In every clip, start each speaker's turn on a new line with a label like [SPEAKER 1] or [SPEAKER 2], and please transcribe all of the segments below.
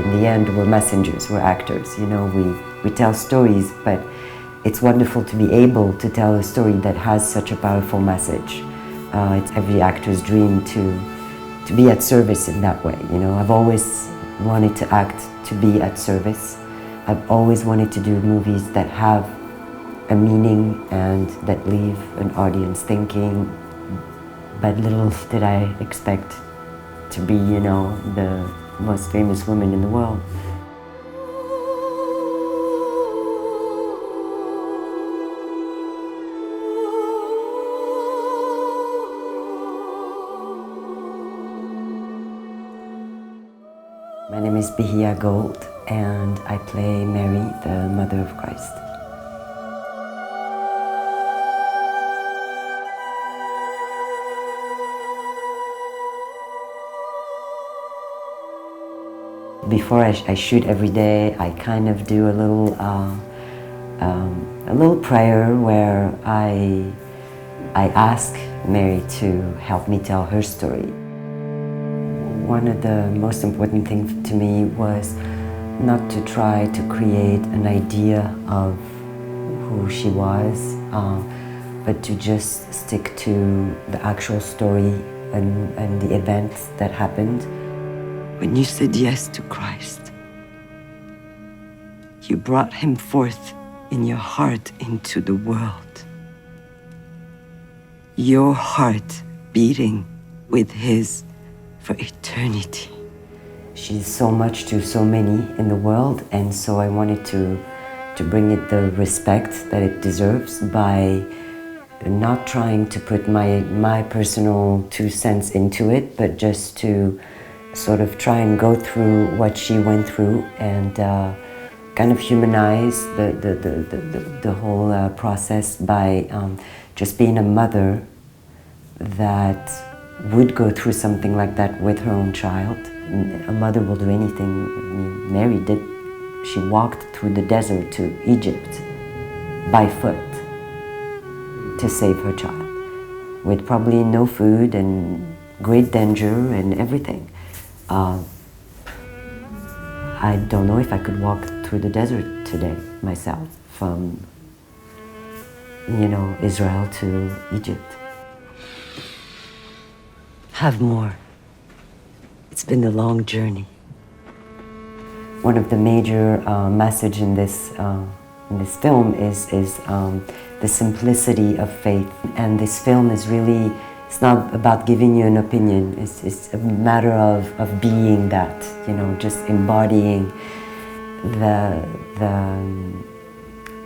[SPEAKER 1] in the end, we're messengers, we're actors. You know, we tell stories, but it's wonderful to be able to tell a story that has such a powerful message. It's every actor's dream to be at service in that way. You know, I've always wanted to act to be at service. I've always wanted to do movies that have a meaning and that leave an audience thinking. But little did I expect to be, you know, the most famous woman in the world. My name is Bahia Gold, and I play Mary, the Mother of Christ. Before I shoot every day, I kind of do a little prayer where I ask Mary to help me tell her story. One of the most important things to me was not to try to create an idea of who she was, but to just stick to the actual story and the events that happened. When you said yes to Christ, you brought him forth in your heart into the world. Your heart beating with his for eternity. She's so much to so many in the world, and so I wanted to bring it the respect that it deserves by not trying to put my personal 2 cents into it, but just to sort of try and go through what she went through and kind of humanize the whole process by just being a mother that would go through something like that with her own child. A mother will do anything. I mean, Mary did. She walked through the desert to Egypt by foot to save her child, with probably no food and great danger and everything. I don't know if I could walk through the desert today myself, from, you know, Israel to Egypt. Have more. It's been a long journey. One of the major message in this film is the simplicity of faith. And this film is really, it's not about giving you an opinion. It's a matter of being that, you know, just embodying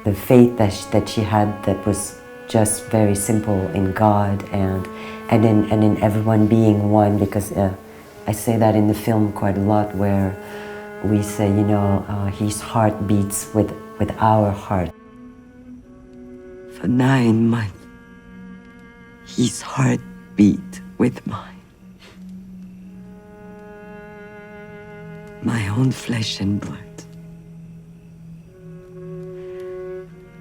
[SPEAKER 1] the faith that she had, that was just very simple in God and in everyone being one. Because I say that in the film quite a lot, where we say, you know, his heart beats with our heart. For 9 months, his heart beat with mine. My own flesh and blood.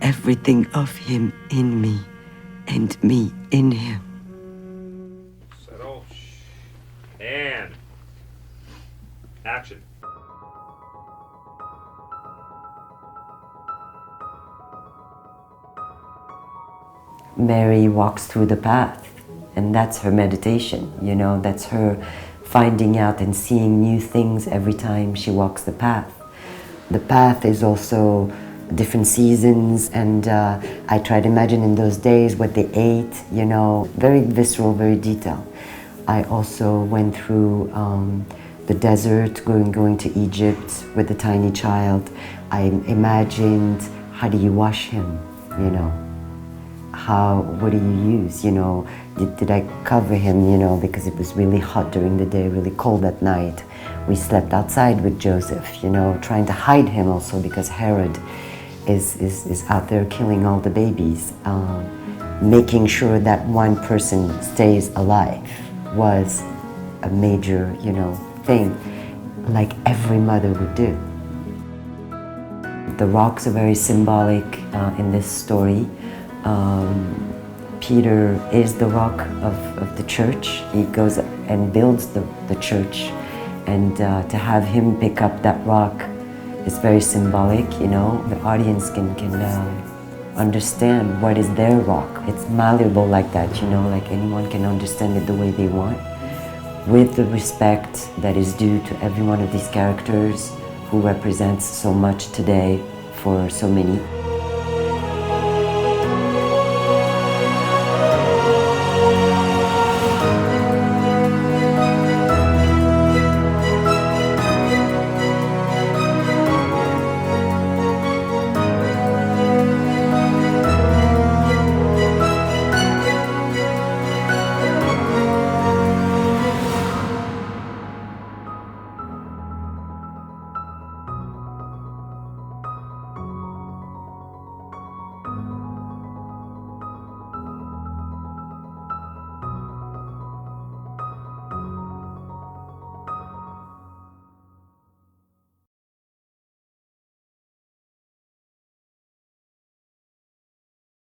[SPEAKER 1] Everything of him in me and me in him.
[SPEAKER 2] Settle. And action.
[SPEAKER 1] Mary walks through the path, and that's her meditation, you know, that's her finding out and seeing new things every time she walks the path. The path is also different seasons, and I try to imagine in those days what they ate, you know, very visceral, very detailed. I also went through the desert, going to Egypt with a tiny child. I imagined, how do you wash him, you know? What do you use, you know? Did I cover him, you know, because it was really hot during the day, really cold at night. We slept outside with Joseph, you know, trying to hide him also because Herod is out there killing all the babies. Making sure that one person stays alive was a major, you know, thing, like every mother would do. The rocks are very symbolic in this story. Peter is the rock of the church. He goes and builds the church, And to have him pick up that rock is very symbolic, you know. The audience can understand what is their rock. It's malleable like that, you know, like anyone can understand it the way they want, with the respect that is due to every one of these characters who represents so much today for so many.